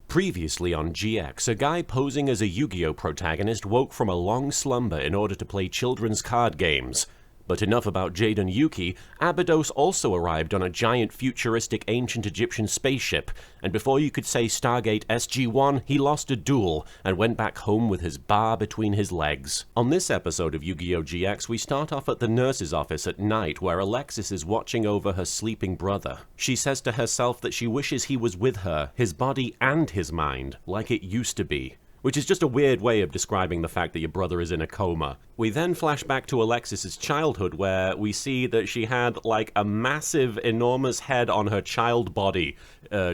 Previously on GX, a guy posing as a Yu-Gi-Oh protagonist woke from a long slumber in order to play children's card games. But enough about Jade and Yuki. Abydos also arrived on a giant futuristic ancient Egyptian spaceship, and before you could say Stargate SG-1, he lost a duel and went back home with his bar between his legs. On this episode of Yu-Gi-Oh GX, we start off at the nurse's office at night where Alexis is watching over her sleeping brother. She says to herself that she wishes he was with her, his body and his mind, like it used to be. Which is just a weird way of describing the fact that your brother is in a coma. We then flash back to Alexis's childhood where we see that she had like a massive, enormous head on her child body,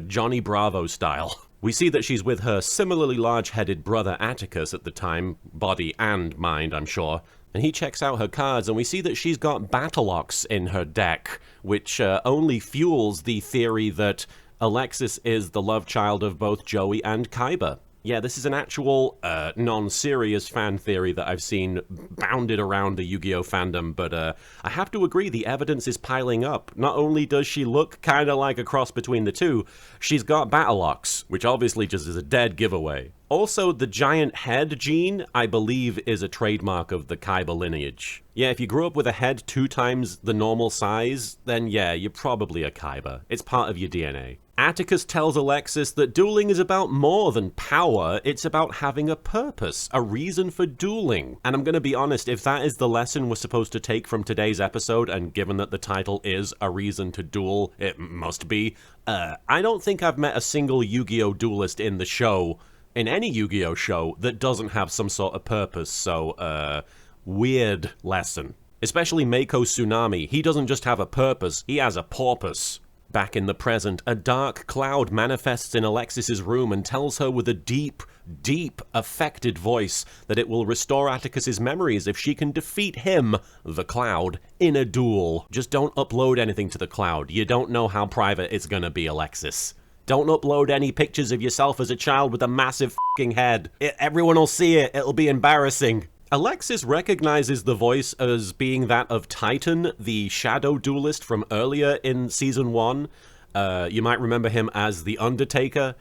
Johnny Bravo style. We see that she's with her similarly large-headed brother Atticus at the time, body and mind, I'm sure. And he checks out her cards, and we see that she's got MasakoX in her deck, which only fuels the theory that Alexis is the love child of both Joey and Kaiba. Yeah, this is an actual, non-serious fan theory that I've seen bounded around the Yu-Gi-Oh fandom, but I have to agree the evidence is piling up. Not only does she look kinda like a cross between the two, she's got MasakoX, which obviously just is a dead giveaway. Also, the giant head gene, I believe, is a trademark of the Kaiba lineage. Yeah, if you grew up with a head 2 times the normal size, then yeah, you're probably a Kaiba. It's part of your DNA. Atticus tells Alexis that dueling is about more than power, it's about having a purpose, a reason for dueling. And I'm gonna be honest, if that is the lesson we're supposed to take from today's episode, and given that the title is A Reason to Duel, it must be, I don't think I've met a single Yu-Gi-Oh duelist in the show, in any Yu-Gi-Oh show, that doesn't have some sort of purpose, so, weird lesson. Especially Mako Tsunami, he doesn't just have a purpose, he has a porpoise. Back in the present, a dark cloud manifests in Alexis's room and tells her with a deep, deep, affected voice that it will restore Atticus's memories if she can defeat him, the cloud, in a duel. Just don't upload anything to the cloud. You don't know how private it's gonna be, Alexis. Don't upload any pictures of yourself as a child with a massive f***ing head. Everyone will see it. It'll be embarrassing. Alexis recognizes the voice as being that of Titan, the shadow duelist from earlier in Season 1. You might remember him as The Undertaker,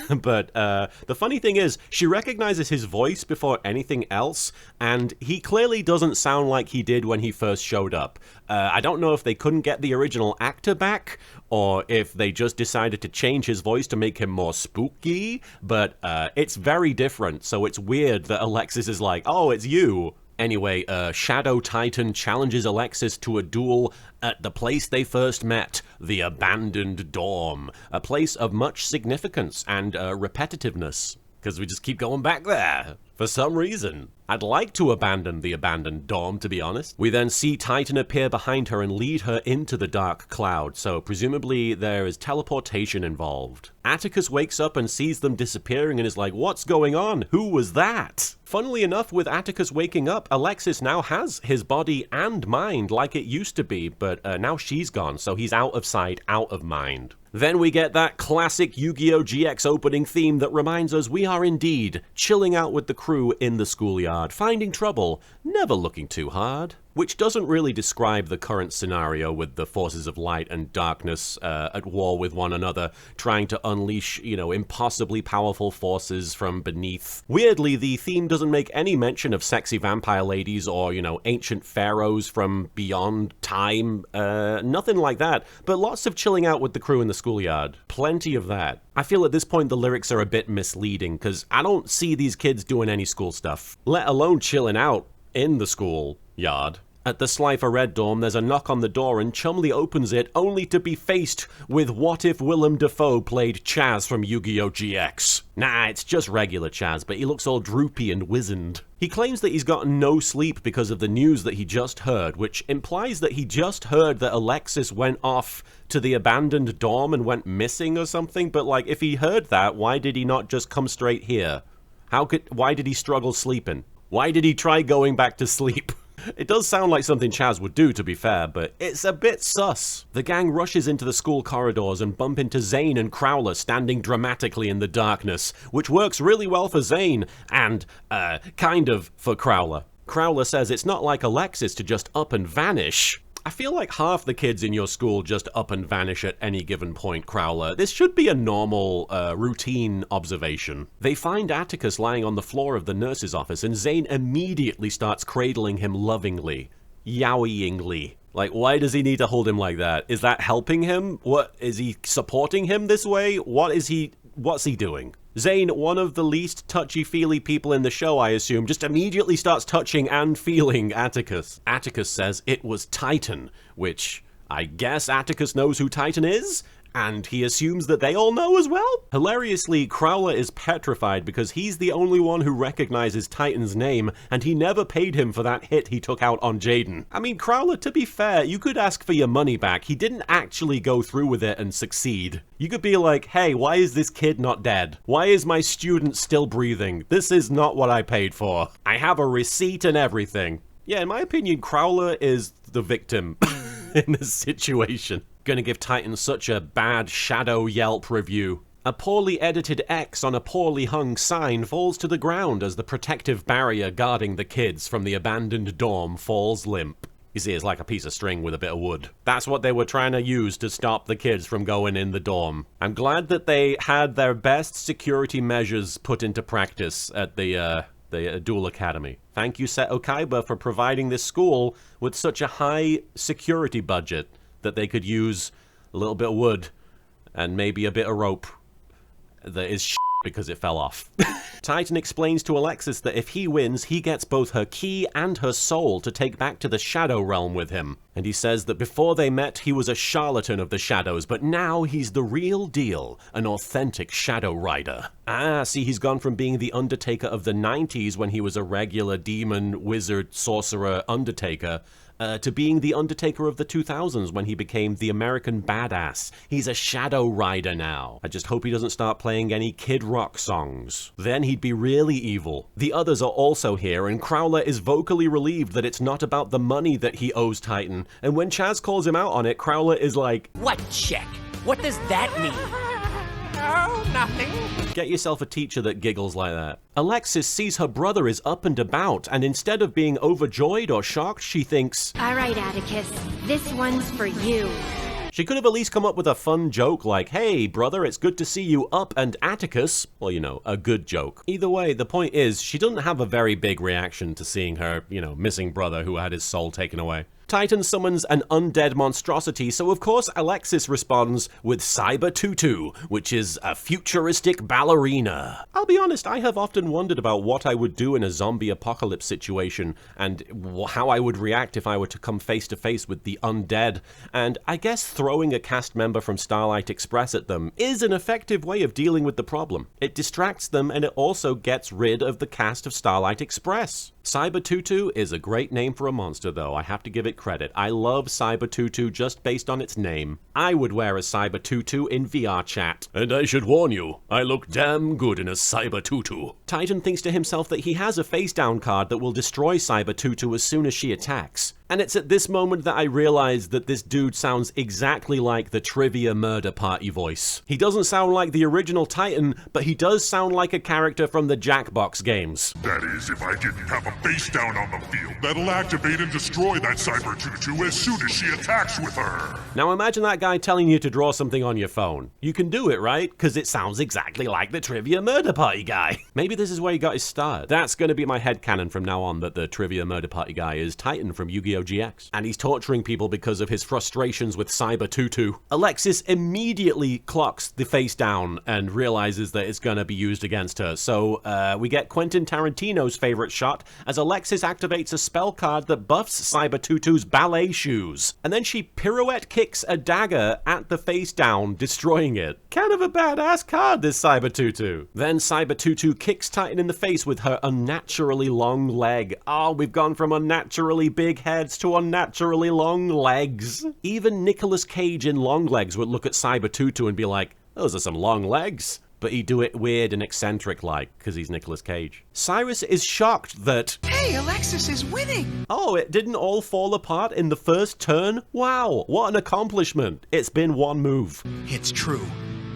but the funny thing is, she recognizes his voice before anything else, and he clearly doesn't sound like he did when he first showed up. I don't know if they couldn't get the original actor back, or if they just decided to change his voice to make him more spooky, but it's very different, so it's weird that Alexis is like, oh, it's you. Anyway, Shadow Titan challenges Alexis to a duel at the place they first met, the abandoned dorm, a place of much significance and repetitiveness, because we just keep going back there, for some reason. I'd like to abandon the abandoned dorm, to be honest. We then see Titan appear behind her and lead her into the dark cloud, so presumably there is teleportation involved. Atticus wakes up and sees them disappearing and is like, what's going on? Who was that? Funnily enough, with Atticus waking up, Alexis now has his body and mind like it used to be, but now she's gone, so he's out of sight, out of mind. Then we get that classic Yu-Gi-Oh GX opening theme that reminds us we are indeed chilling out with the crew in the schoolyard, finding trouble, never looking too hard. Which doesn't really describe the current scenario with the forces of light and darkness at war with one another, trying to unleash, impossibly powerful forces from beneath. Weirdly, the theme doesn't make any mention of sexy vampire ladies or, ancient pharaohs from beyond time. Nothing like that, but lots of chilling out with the crew in the schoolyard. Plenty of that. I feel at this point the lyrics are a bit misleading, because I don't see these kids doing any school stuff, let alone chilling out in the school yard. At the Slifer Red dorm, there's a knock on the door and Chumley opens it only to be faced with what if Willem Dafoe played Chaz from Yu-Gi-Oh GX. Nah, it's just regular Chaz, but he looks all droopy and wizened. He claims that he's gotten no sleep because of the news that he just heard, which implies that he just heard that Alexis went off to the abandoned dorm and went missing or something, but if he heard that, why did he not just come straight here? Why did he struggle sleeping? Why did he try going back to sleep? It does sound like something Chaz would do, to be fair, but it's a bit sus. The gang rushes into the school corridors and bump into Zane and Crowler standing dramatically in the darkness, which works really well for Zane, and, kind of for Crowler. Crowler says it's not like Alexis to just up and vanish. I feel like half the kids in your school just up and vanish at any given point, Crowler. This should be a normal, routine observation. They find Atticus lying on the floor of the nurse's office, and Zane immediately starts cradling him lovingly. Yowingly. Like, why does he need to hold him like that? Is that helping him? What, is he supporting him this way? What's he doing? Zane, one of the least touchy-feely people in the show, I assume, just immediately starts touching and feeling Atticus. Atticus says it was Titan, which I guess Atticus knows who Titan is? And he assumes that they all know as well? Hilariously, Crowler is petrified because he's the only one who recognizes Titan's name, and he never paid him for that hit he took out on Jaden. I mean, Crowler, to be fair, you could ask for your money back. He didn't actually go through with it and succeed. You could be like, hey, why is this kid not dead? Why is my student still breathing? This is not what I paid for. I have a receipt and everything. Yeah, in my opinion, Crowler is the victim in this situation. Gonna give Titan such a bad shadow Yelp review. A poorly edited X on a poorly hung sign falls to the ground as the protective barrier guarding the kids from the abandoned dorm falls limp. You see, it's like a piece of string with a bit of wood. That's what they were trying to use to stop the kids from going in the dorm. I'm glad that they had their best security measures put into practice at the Duel Academy. Thank you, MasakoX, for providing this school with such a high security budget that they could use a little bit of wood and maybe a bit of rope that is because it fell off. Titan explains to Alexis that if he wins, he gets both her key and her soul to take back to the Shadow Realm with him. And he says that before they met, he was a charlatan of the shadows, but now he's the real deal, an authentic Shadow Rider. Ah, see, he's gone from being the Undertaker of the 90s when he was a regular demon, wizard, sorcerer, Undertaker, to being the Undertaker of the 2000s when he became the American Badass. He's a Shadow Rider now. I just hope he doesn't start playing any Kid Rock songs. Then he'd be really evil. The others are also here, and Crowler is vocally relieved that it's not about the money that he owes Titan. And when Chaz calls him out on it, Crowler is like, "What check? What does that mean?" "Oh, nothing." Get yourself a teacher that giggles like that. Alexis sees her brother is up and about, and instead of being overjoyed or shocked, she thinks, "All right, Atticus, this one's for you." She could have at least come up with a fun joke like, "Hey, brother, it's good to see you up and Atticus." Well, you know, a good joke. Either way, the point is, she doesn't have a very big reaction to seeing her, missing brother who had his soul taken away. Titan summons an undead monstrosity, so of course Alexis responds with Cyber Tutu, which is a futuristic ballerina. I'll be honest, I have often wondered about what I would do in a zombie apocalypse situation, and how I would react if I were to come face to face with the undead, and I guess throwing a cast member from Starlight Express at them is an effective way of dealing with the problem. It distracts them, and it also gets rid of the cast of Starlight Express. Cyber Tutu is a great name for a monster, though. I have to give it credit. I love Cyber Tutu just based on its name. I would wear a Cyber Tutu in VR chat. And I should warn you, I look damn good in a Cyber Tutu. Titan thinks to himself that he has a face down card that will destroy Cyber Tutu as soon as she attacks. And it's at this moment that I realize that this dude sounds exactly like the Trivia Murder Party voice. He doesn't sound like the original Titan, but he does sound like a character from the Jackbox games. That is, if I didn't have a face down on the field that'll activate and destroy that Cyber Tutu as soon as she attacks with her. Now imagine that guy telling you to draw something on your phone. You can do it, right? Because it sounds exactly like the Trivia Murder Party guy. Maybe this is where he got his start. That's going to be my headcanon from now on, that the Trivia Murder Party guy is Titan from YGO GX. And he's torturing people because of his frustrations with Cyber Tutu. Alexis immediately clocks the face down and realizes that it's going to be used against her. So we get Quentin Tarantino's favorite shot as Alexis activates a spell card that buffs Cyber Tutu's ballet shoes. And then she pirouette kicks a dagger at the face down, destroying it. Kind of a badass card, this Cyber Tutu. Then Cyber Tutu kicks Titan in the face with her unnaturally long leg. Oh, we've gone from unnaturally big heads to unnaturally long legs. Even Nicolas Cage in long legs would look at Cyber Tutu and be like, those are some long legs. But he'd do it weird and eccentric-like, because he's Nicolas Cage. Cyrus is shocked that, Hey, Alexis is winning! oh, it didn't all fall apart in the first turn? Wow, what an accomplishment. It's been one move. It's true.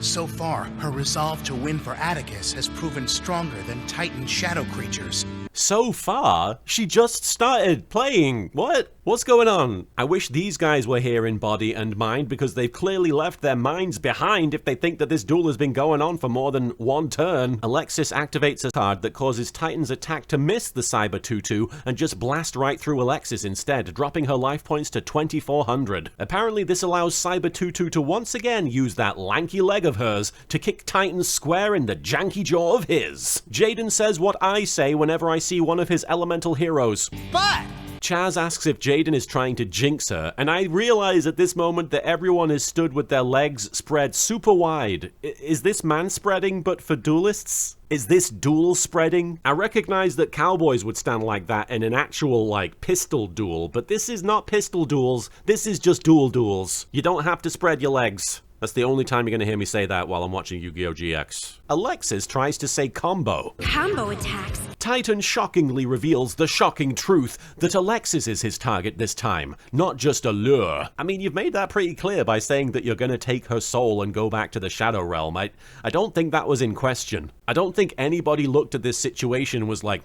So far, her resolve to win for Atticus has proven stronger than Titan shadow creatures. So far, she just started playing. What? What's going on? I wish these guys were here in body and mind because they've clearly left their minds behind if they think that this duel has been going on for more than one turn. Alexis activates a card that causes Titan's attack to miss the Cyber Tutu and just blast right through Alexis instead, dropping her life points to 2,400. Apparently this allows Cyber Tutu to once again use that lanky leg of hers to kick Titan square in the janky jaw of his. Jaden says what I say whenever I see one of his elemental heroes. But Chaz asks if Jaden is trying to jinx her, and I realize at this moment that everyone is stood with their legs spread super wide. Is this man-spreading but for duelists? Is this duel spreading? I recognize that cowboys would stand like that in an actual, like, pistol duel, but this is not pistol duels, this is just duel duels. You don't have to spread your legs. That's the only time you're going to hear me say that while I'm watching YGO GX. Alexis tries to say combo. Combo attacks. Titan shockingly reveals the shocking truth that Alexis is his target this time, not just a lure. I mean, you've made that pretty clear by saying that you're going to take her soul and go back to the Shadow Realm. I don't think that was in question. I don't think anybody looked at this situation and was like,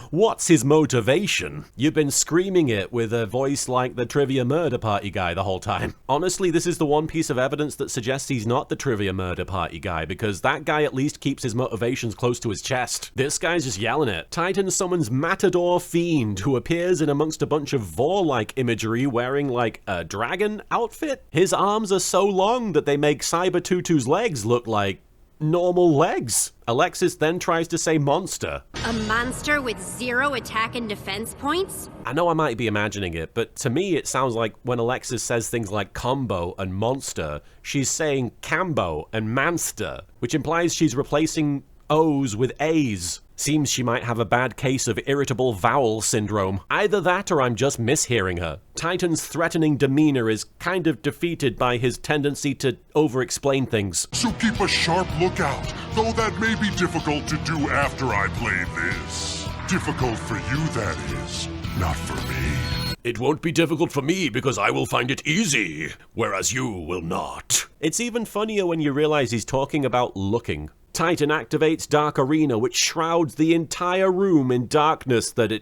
what's his motivation? You've been screaming it with a voice like the Trivia Murder Party guy the whole time. Honestly, this is the one piece of evidence that suggests he's not the Trivia Murder Party guy, because that guy at least keeps his motivations close to his chest. This guy's just yelling it. Titan summons Matador Fiend, who appears in amongst a bunch of Vor-like imagery wearing like a dragon outfit. His arms are so long that they make Cyber Tutu's legs look like normal legs. Alexis then tries to say monster. A monster with 0 attack and defense points? I know I might be imagining it, but to me it sounds like when Alexis says things like combo and monster, she's saying cambo and manster, which implies she's replacing O's with A's. Seems she might have a bad case of irritable vowel syndrome. Either that or I'm just mishearing her. Titan's threatening demeanor is kind of defeated by his tendency to over-explain things. So keep a sharp lookout, though that may be difficult to do after I play this. Difficult for you, that is, not for me. It won't be difficult for me because I will find it easy, whereas you will not. It's even funnier when you realize he's talking about looking. Titan activates Dark Arena, which shrouds the entire room in darkness that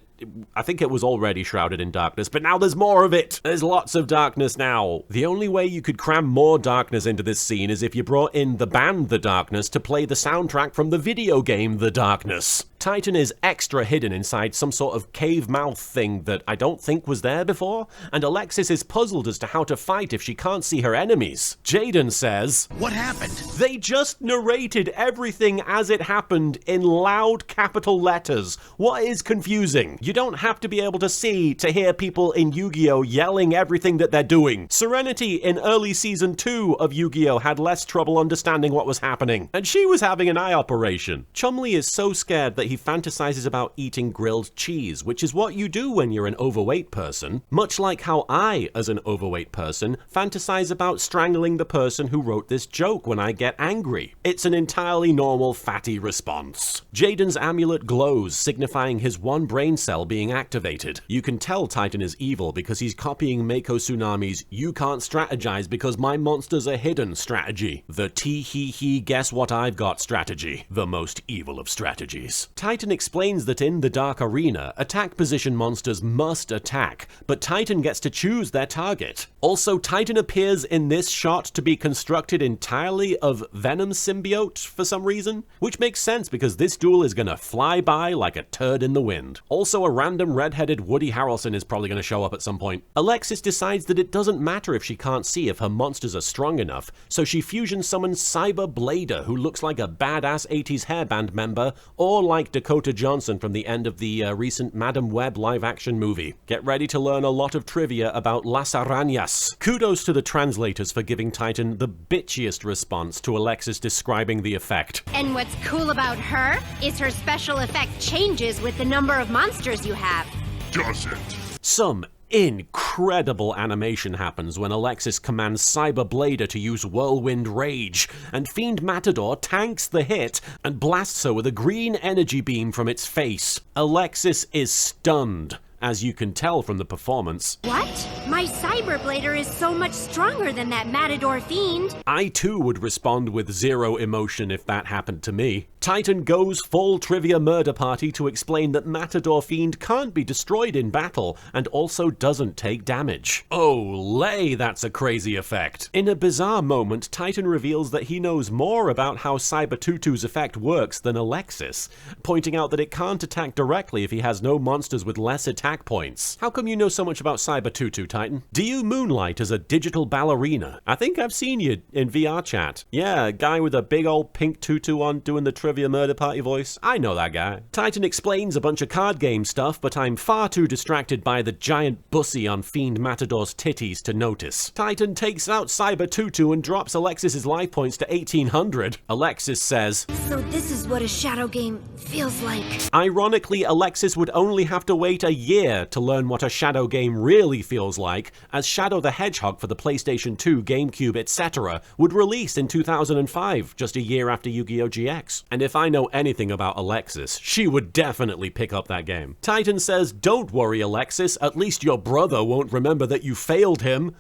I think it was already shrouded in darkness, but now there's more of it. There's lots of darkness now. The only way you could cram more darkness into this scene is if you brought in the band The Darkness to play the soundtrack from the video game The Darkness. Titan is extra hidden inside some sort of cave mouth thing that I don't think was there before, and Alexis is puzzled as to how to fight if she can't see her enemies. Jaden says, What happened? they just narrated everything as it happened in loud capital letters. What is confusing? You don't have to be able to see to hear people in Yu-Gi-Oh! Yelling everything that they're doing. Serenity in early season 2 of Yu-Gi-Oh! Had less trouble understanding what was happening, and she was having an eye operation. Chumley is so scared that he fantasizes about eating grilled cheese, which is what you do when you're an overweight person, much like how I, as an overweight person, fantasize about strangling the person who wrote this joke when I get angry. It's an entirely normal fatty response. Jaden's amulet glows, signifying his one brain cell being activated. You can tell Titan is evil because he's copying Meiko Tsunami's "you can't strategize because my monsters are hidden" strategy. The tee-hee-hee guess what I've got strategy. The most evil of strategies. Titan explains that in the Dark Arena, attack position monsters must attack, but Titan gets to choose their target. Also, Titan appears in this shot to be constructed entirely of Venom symbiote for some reason, which makes sense because this duel is gonna fly by like a turd in the wind. Also, a random red-headed Woody Harrelson is probably gonna show up at some point. Alexis decides that it doesn't matter if she can't see if her monsters are strong enough, so she fusion summons Cyber Blader, who looks like a badass 80s hairband member, or like Dakota Johnson from the end of the recent Madam Web live-action movie. Get ready to learn a lot of trivia about Las Arañas. Kudos to the translators for giving Titan the bitchiest response to Alexis describing the effect. And what's cool about her is her special effect changes with the number of monsters you have. Does it? Some incredible animation happens when Alexis commands Cyber Blader to use Whirlwind Rage, and Fiend Matador tanks the hit and blasts her with a green energy beam from its face. Alexis is stunned, as you can tell from the performance. What? My Cyberblader is so much stronger than that Matador Fiend. I too would respond with zero emotion if that happened to me. Titan goes full trivia murder party to explain that Matador Fiend can't be destroyed in battle and also doesn't take damage. Olay, that's a crazy effect. In a bizarre moment, Titan reveals that he knows more about how Cyber Tutu's effect works than Alexis, pointing out that it can't attack directly if he has no monsters with less attack points. How come you know so much about Cyber Tutu, Titan? Do you moonlight as a digital ballerina? I think I've seen you in VR chat. Yeah, a guy with a big old pink tutu on doing the trivia murder party voice. I know that guy. Titan explains a bunch of card game stuff, but I'm far too distracted by the giant bussy on Fiend Matador's titties to notice. Titan takes out Cyber Tutu and drops Alexis's life points to 1800. Alexis says, So this is what a shadow game feels like. Ironically, Alexis would only have to wait a year to learn what a shadow game really feels like, as Shadow the Hedgehog for the PlayStation 2, GameCube, etc. would release in 2005, just a year after YGO GX. And if I know anything about Alexis, she would definitely pick up that game. Titan says, don't worry, Alexis, at least your brother won't remember that you failed him.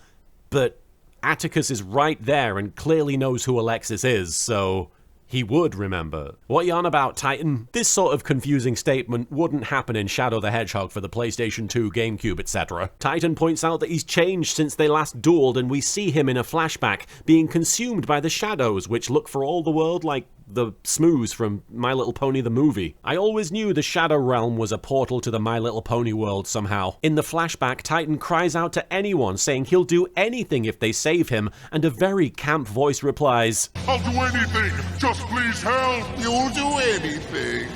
But Atticus is right there and clearly knows who Alexis is, so he would remember. What you on about, Titan? This sort of confusing statement wouldn't happen in Shadow the Hedgehog for the PlayStation 2, GameCube, etc. Titan points out that he's changed since they last dueled, and we see him in a flashback being consumed by the shadows, which look for all the world like the Smooze from My Little Pony the movie. I always knew the Shadow Realm was a portal to the My Little Pony world somehow. In the flashback, Titan cries out to anyone, saying he'll do anything if they save him, and a very camp voice replies, I'll do anything! Just please help! You'll do anything.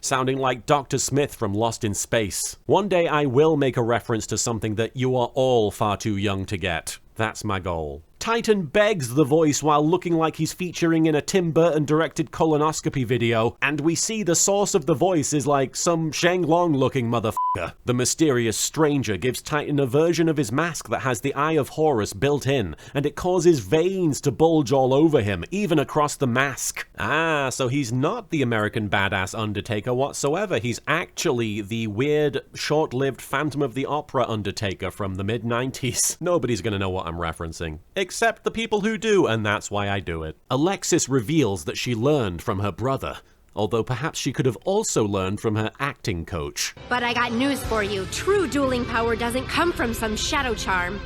Sounding like Dr. Smith from Lost in Space. One day I will make a reference to something that you are all far too young to get. That's my goal. Titan begs the voice while looking like he's featuring in a Tim Burton directed colonoscopy video, and we see the source of the voice is like some Shenlong looking motherfucker. The mysterious stranger gives Titan a version of his mask that has the Eye of Horus built in, and it causes veins to bulge all over him, even across the mask. Ah, so he's not the American badass Undertaker whatsoever. He's actually the weird, short-lived Phantom of the Opera Undertaker from the mid-90s. Nobody's gonna know what I'm referencing. Except the people who do, and that's why I do it. Alexis reveals that she learned from her brother, although perhaps she could have also learned from her acting coach. But I got news for you. True dueling power doesn't come from some shadow charm.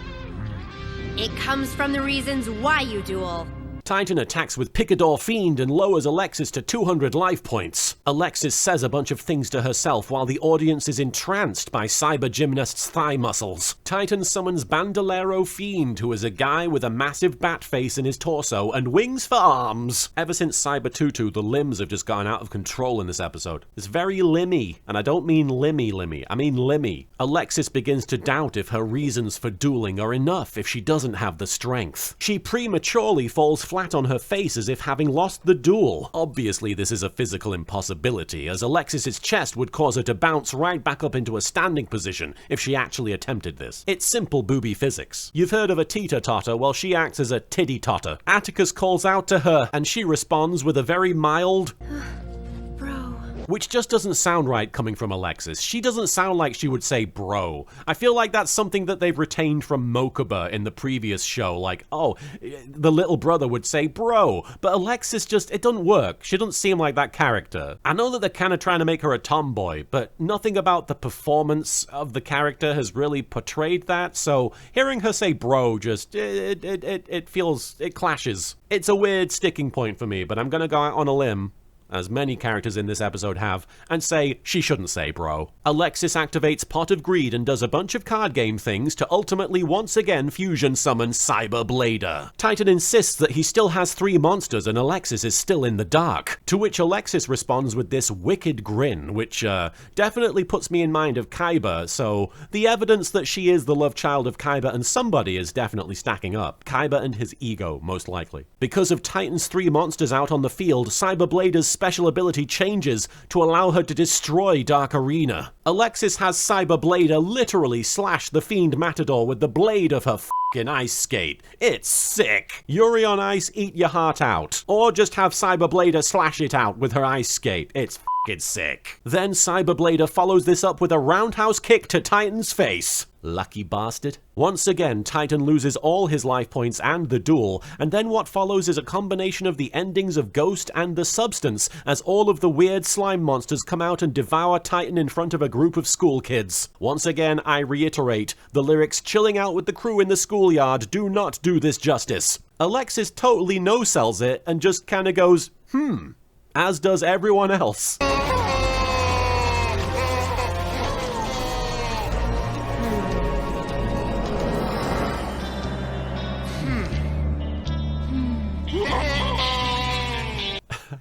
It comes from the reasons why you duel. Titan attacks with Picador Fiend and lowers Alexis to 200 life points. Alexis says a bunch of things to herself while the audience is entranced by Cyber Gymnast's thigh muscles. Titan summons Bandolero Fiend, who is a guy with a massive bat face in his torso and wings for arms. Ever since Cyber Tutu, the limbs have just gotten out of control in this episode. It's very limmy, and I don't mean limmy, I mean limmy. Alexis begins to doubt if her reasons for dueling are enough if she doesn't have the strength. She prematurely falls flat on her face as if having lost the duel. Obviously, this is a physical impossibility, as Alexis's chest would cause her to bounce right back up into a standing position if she actually attempted this. It's simple booby physics. You've heard of a teeter-totter, well, she acts as a tiddy-totter. Atticus calls out to her, and she responds with a very mild which just doesn't sound right coming from Alexis. She doesn't sound like she would say bro. I feel like that's something that they've retained from Mokuba in the previous show, like, oh, the little brother would say bro, but Alexis just, it doesn't work. She doesn't seem like that character. I know that they're kind of trying to make her a tomboy, but nothing about the performance of the character has really portrayed that, so hearing her say bro just, it feels, it clashes. It's a weird sticking point for me, but I'm gonna go out on a limb, as many characters in this episode have, and say she shouldn't say bro. Alexis activates Pot of Greed and does a bunch of card game things to ultimately once again fusion summon Cyber Blader. Titan insists that he still has 3 monsters and Alexis is still in the dark, to which Alexis responds with this wicked grin, which definitely puts me in mind of Kaiba, so the evidence that she is the love child of Kaiba and somebody is definitely stacking up. Kaiba and his ego, most likely. Because of Titan's 3 monsters out on the field, Cyber Blader's special ability changes to allow her to destroy Dark Arena. Alexis has Cyber Blader literally slash the Fiend Matador with the blade of her f***ing ice skate. It's sick. Yuri on Ice, eat your heart out. Or just have Cyber Blader slash it out with her ice skate. It's f***ing sick. Then Cyber Blader follows this up with a roundhouse kick to Titan's face. Lucky bastard. Once again, Titan loses all his life points and the duel, and then what follows is a combination of the endings of Ghost and the Substance, as all of the weird slime monsters come out and devour Titan in front of a group of school kids. Once again, I reiterate, the lyrics chilling out with the crew in the schoolyard do not do this justice. Alexis totally no-sells it and just kinda goes, as does everyone else.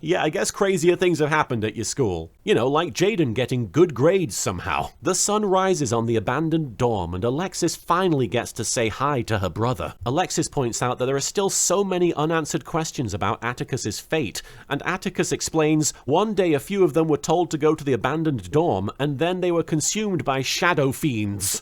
Yeah, I guess crazier things have happened at your school. You know, like Jaden getting good grades somehow. The sun rises on the abandoned dorm and Alexis finally gets to say hi to her brother. Alexis points out that there are still so many unanswered questions about Atticus's fate, and Atticus explains one day a few of them were told to go to the abandoned dorm and then they were consumed by shadow fiends.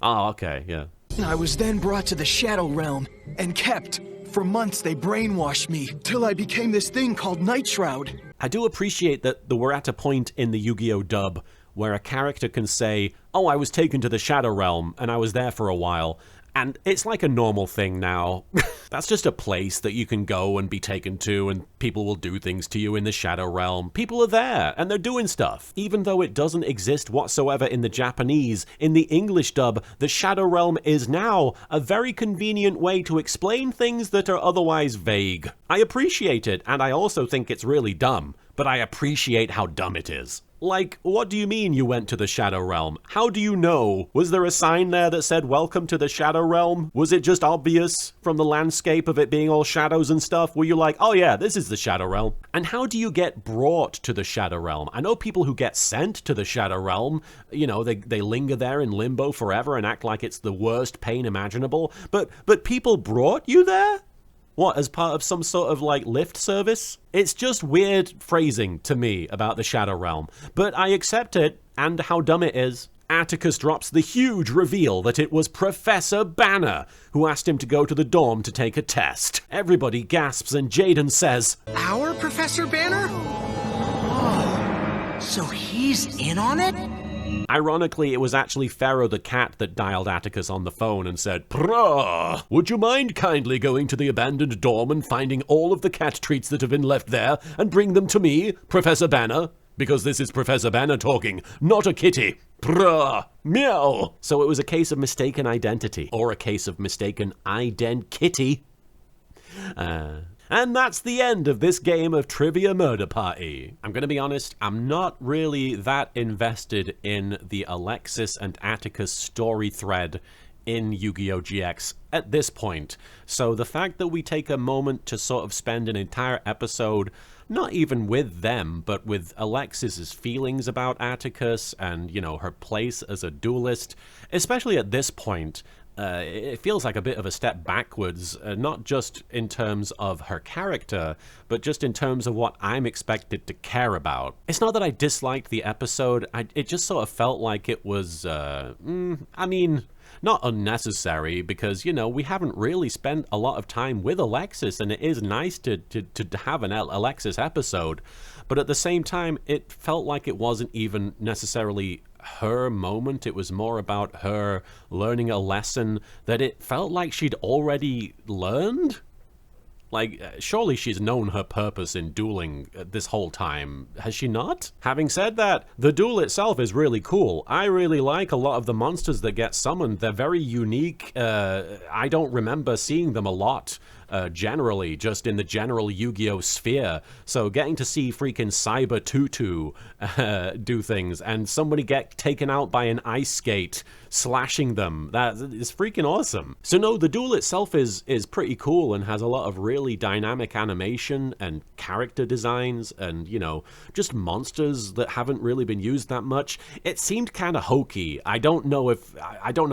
Oh, okay, yeah. I was then brought to the Shadow Realm and kept. For months they brainwashed me, till I became this thing called Night Shroud. I do appreciate that we're at a point in the Yu-Gi-Oh! Dub where a character can say, oh, I was taken to the Shadow Realm and I was there for a while. And it's like a normal thing now. That's just a place that you can go and be taken to, and people will do things to you in the Shadow Realm. People are there, and they're doing stuff. Even though it doesn't exist whatsoever in the Japanese, in the English dub, the Shadow Realm is now a very convenient way to explain things that are otherwise vague. I appreciate it, and I also think it's really dumb, but I appreciate how dumb it is. Like, what do you mean you went to the Shadow Realm? How do you know? Was there a sign there that said, welcome to the Shadow Realm? Was it just obvious from the landscape of it being all shadows and stuff? Were you like, oh yeah, this is the Shadow Realm? And how do you get brought to the Shadow Realm? I know people who get sent to the Shadow Realm, you know, they linger there in limbo forever and act like it's the worst pain imaginable, but people brought you there? What, as part of some sort of, like, lift service? It's just weird phrasing to me about the Shadow Realm, but I accept it, and how dumb it is. Atticus drops the huge reveal that it was Professor Banner who asked him to go to the dorm to take a test. Everybody gasps and Jaden says, Our Professor Banner? Oh, so he's in on it? Ironically, it was actually Pharaoh the cat that dialed Atticus on the phone and said, Prah! Would you mind kindly going to the abandoned dorm and finding all of the cat treats that have been left there and bring them to me, Professor Banner? Because this is Professor Banner talking, not a kitty. Prah! Meow! So it was a case of mistaken identity, or a case of mistaken ident-kitty. And that's the end of this game of Trivia Murder Party. I'm gonna be honest, I'm not really that invested in the Alexis and Atticus story thread in Yu-Gi-Oh! GX at this point. So the fact that we take a moment to sort of spend an entire episode, not even with them, but with Alexis's feelings about Atticus and, you know, her place as a duelist, especially at this point, it feels like a bit of a step backwards, not just in terms of her character, but just in terms of what I'm expected to care about. It's not that I disliked the episode, it just sort of felt like it was, I mean, not unnecessary, because, you know, we haven't really spent a lot of time with Alexis, and it is nice to have an Alexis episode, but at the same time, it felt like it wasn't even necessarily her moment. It was more about her learning a lesson that it felt like she'd already learned. Like, surely she's known her purpose in dueling this whole time, has she not? Having said that, the duel itself is really cool. I really like a lot of the monsters that get summoned. They're very unique. I don't remember seeing them a lot. Generally, just in the general Yu-Gi-Oh! Sphere. So getting to see freaking Cyber Tutu do things, and somebody get taken out by an ice skate, slashing them, that is freaking awesome. So no, the duel itself is pretty cool and has a lot of really dynamic animation and character designs and, you know, just monsters that haven't really been used that much. It seemed kind of hokey. I don't know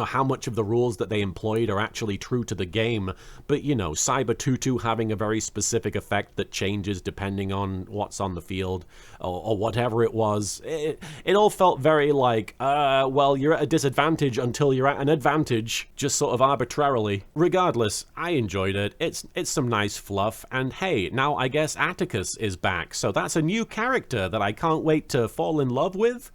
how much of the rules that they employed are actually true to the game, but, you know, Cyber Tutu having a very specific effect that changes depending on what's on the field or whatever it was. It all felt very like, well, you're at a disadvantage until you're at an advantage, just sort of arbitrarily. Regardless, I enjoyed it. It's some nice fluff, and hey, now I guess Atticus is back, so that's a new character that I can't wait to fall in love with?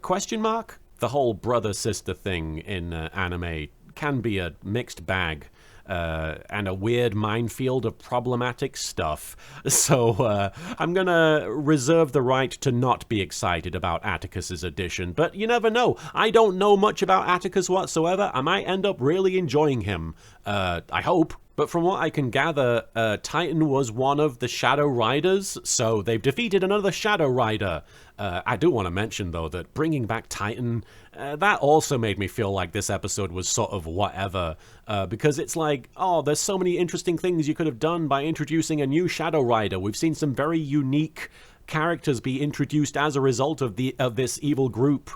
Question mark? The whole brother-sister thing in anime can be a mixed bag. And a weird minefield of problematic stuff. So I'm gonna reserve the right to not be excited about Atticus's addition, but you never know. I don't know much about Atticus whatsoever. I might end up really enjoying him. I hope. But from what I can gather, Titan was one of the Shadow Riders, so they've defeated another Shadow Rider. I do want to mention, though, that bringing back Titan, that also made me feel like this episode was sort of whatever, because it's like, oh, there's so many interesting things you could have done by introducing a new Shadow Rider. We've seen some very unique characters be introduced as a result of this evil group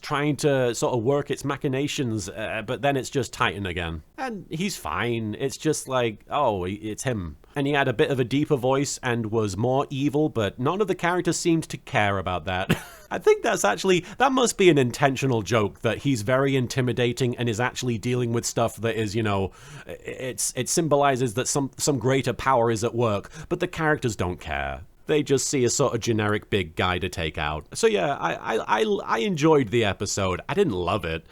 trying to sort of work its machinations, but then it's just Titan again. And he's fine. It's just like, oh, it's him. And he had a bit of a deeper voice and was more evil, but none of the characters seemed to care about that. I think that must be an intentional joke, that he's very intimidating and is actually dealing with stuff that is, you know, it symbolizes that some greater power is at work, but the characters don't care. They just see a sort of generic big guy to take out. So yeah, I enjoyed the episode. I didn't love it,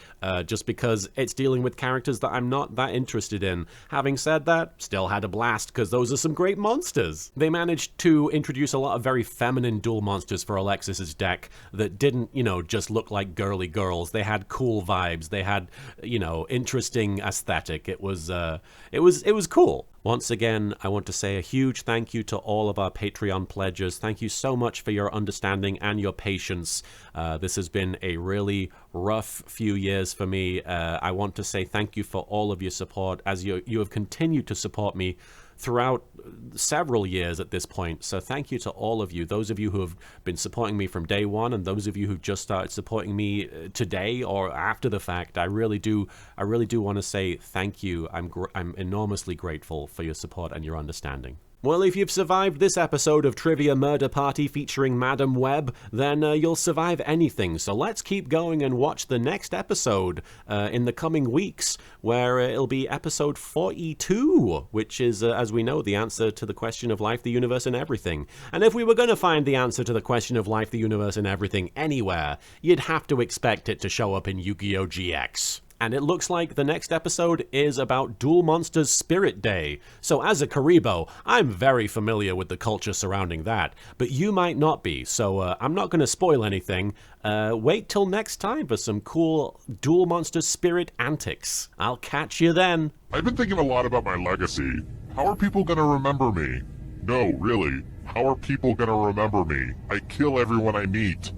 just because it's dealing with characters that I'm not that interested in. Having said that, still had a blast, because those are some great monsters. They managed to introduce a lot of very feminine duel monsters for Alexis's deck that didn't, you know, just look like girly girls. They had cool vibes. They had, you know, interesting aesthetic. It was cool. Once again, I want to say a huge thank you to all of our Patreon pledgers. Thank you so much for your understanding and your patience. This has been a really rough few years for me. I want to say thank you for all of your support, as you have continued to support me throughout several years at this point. So thank you to all of you, those of you who have been supporting me from day one, and those of you who just started supporting me today or after the fact. I really do want to say thank you. I'm enormously grateful for your support and your understanding. Well, if you've survived this episode of Trivia Murder Party featuring Madam Web, then you'll survive anything. So let's keep going and watch the next episode in the coming weeks, where it'll be episode 42, which is, as we know, the answer to the question of life, the universe, and everything. And if we were going to find the answer to the question of life, the universe, and everything anywhere, you'd have to expect it to show up in YGO GX. And it looks like the next episode is about Duel Monsters Spirit Day. So as a Kuriboh, I'm very familiar with the culture surrounding that, but you might not be, so I'm not going to spoil anything. Wait till next time for some cool Duel Monsters Spirit antics. I'll catch you then. I've been thinking a lot about my legacy. How are people gonna remember me? No, really. How are people gonna remember me? I kill everyone I meet.